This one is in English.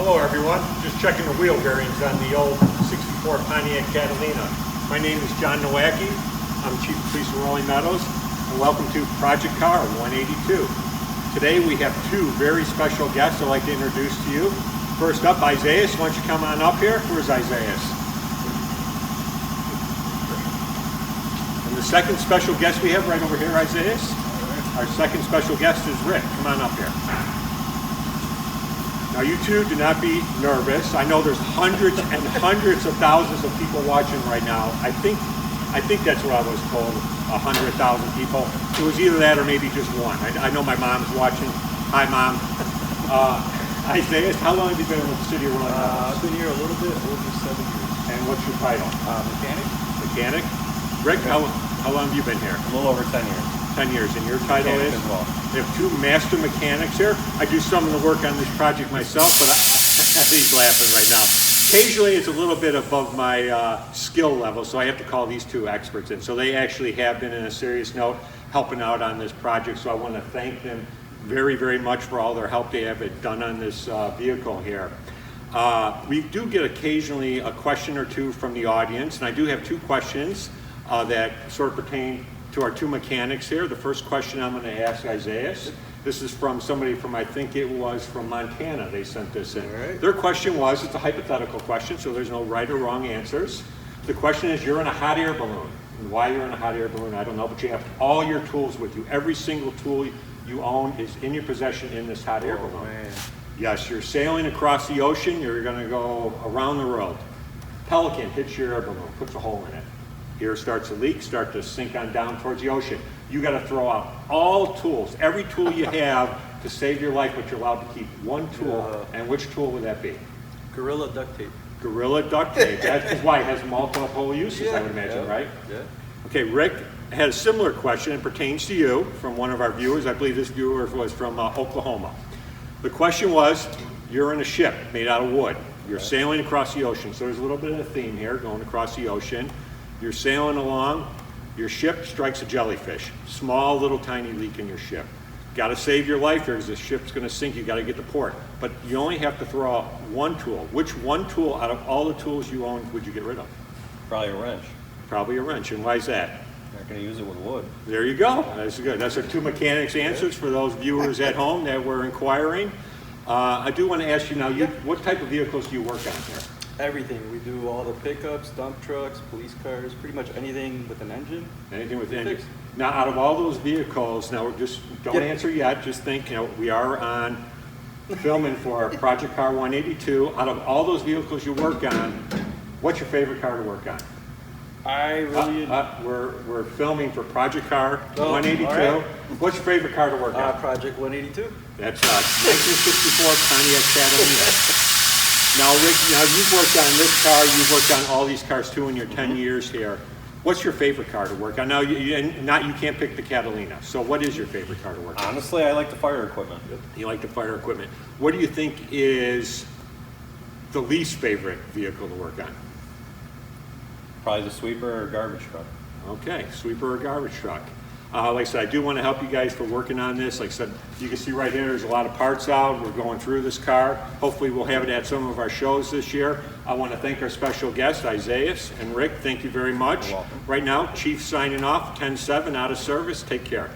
Hello everyone, just checking the wheel bearings on the old 64 Pontiac Catalina. My name is John Nowacki, I'm Chief of Police in Rolling Meadows, and welcome to Project Car 182. Today we have two very special guests I'd like to introduce to you. First up, Isaias, why don't you come on up here? Where's Isaias? And the second special guest we have right over here, Isaias. Our second special guest is Rick, come on up here. Now you two, do not be nervous. I know there's hundreds and hundreds of thousands of people watching right now. I think that's what I was told, 100,000 people. It was either that or maybe just one. I know my mom's watching. Hi, Mom. Isaias, how long have you been in the city of Rolling Meadows? I've been here a little bit over 7 years. And what's your title? Mechanic. Mechanic? Rick, how long have you been here? A little over 10 years. 10 years, and your title Mechanic is? As well. We have two master mechanics here. I do some of the work on this project myself, but he's laughing right now. Occasionally it's a little bit above my skill level, so I have to call these two experts in. So they actually have been, in a serious note, helping out on this project, so I want to thank them very, very much for all their help they have done on this vehicle here. We do get occasionally a question or two from the audience, and I do have two questions that sort of pertain to our two mechanics here. The first question I'm going to ask Isaias. This is from somebody from, I think it was from Montana, they sent this in. Right. Their question was, it's a hypothetical question, so there's no right or wrong answers. The question is, you're in a hot air balloon. And why you're in a hot air balloon, I don't know, but you have all your tools with you. Every single tool you own is in your possession in this hot air balloon. Man. Yes, you're sailing across the ocean, you're going to go around the world. Pelican hits your air balloon, puts a hole in it. Air starts to leak, start to sink on down towards the ocean. You got to throw out all tools, every tool you have to save your life, but you're allowed to keep one tool. And which tool would that be? Gorilla duct tape. Gorilla duct tape. That's why it has multiple uses, I would imagine, right? Yeah. Okay, Rick had a similar question. It pertains to you from one of our viewers. I believe this viewer was from Oklahoma. The question was, you're in a ship made out of wood. You're sailing across the ocean. So there's a little bit of a theme here, going across the ocean. You're sailing along, your ship strikes a jellyfish. Small, little, tiny leak in your ship. Got to save your life here because the ship's going to sink. You got to get to port. But you only have to throw out one tool. Which one tool out of all the tools you own would you get rid of? Probably a wrench. Probably a wrench. And why is that? Not going to use it with wood. There you go. That's good. That's our two mechanics answers for those viewers at home that were inquiring. I do want to ask you now, what type of vehicles do you work on here? Everything. We do all the pickups, dump trucks, police cars, pretty much anything with an engine. Anything with engine. Now, out of all those vehicles, now just don't answer yet. Just think, we are on filming for Project Car 182. Out of all those vehicles you work on, what's your favorite car to work on? I really... We're filming for Project Car 182. Right. What's your favorite car to work on? Project 182. That's 1964 Pontiac Catalina. Now, Rick, you've worked on this car, you've worked on all these cars too in your 10 years here. What's your favorite car to work on? Now, you can't pick the Catalina, so what is your favorite car to work on? Honestly, I like the fire equipment. You like the fire equipment. What do you think is the least favorite vehicle to work on? Probably the sweeper or garbage truck. Okay, sweeper or garbage truck. Like I said, I do want to help you guys for working on this. Like I said, you can see right here, there's a lot of parts out. We're going through this car. Hopefully we'll have it at some of our shows this year. I want to thank our special guests, Isaias and Rick. Thank you very much. You're welcome. Right now, Chief signing off, 10-7, out of service. Take care.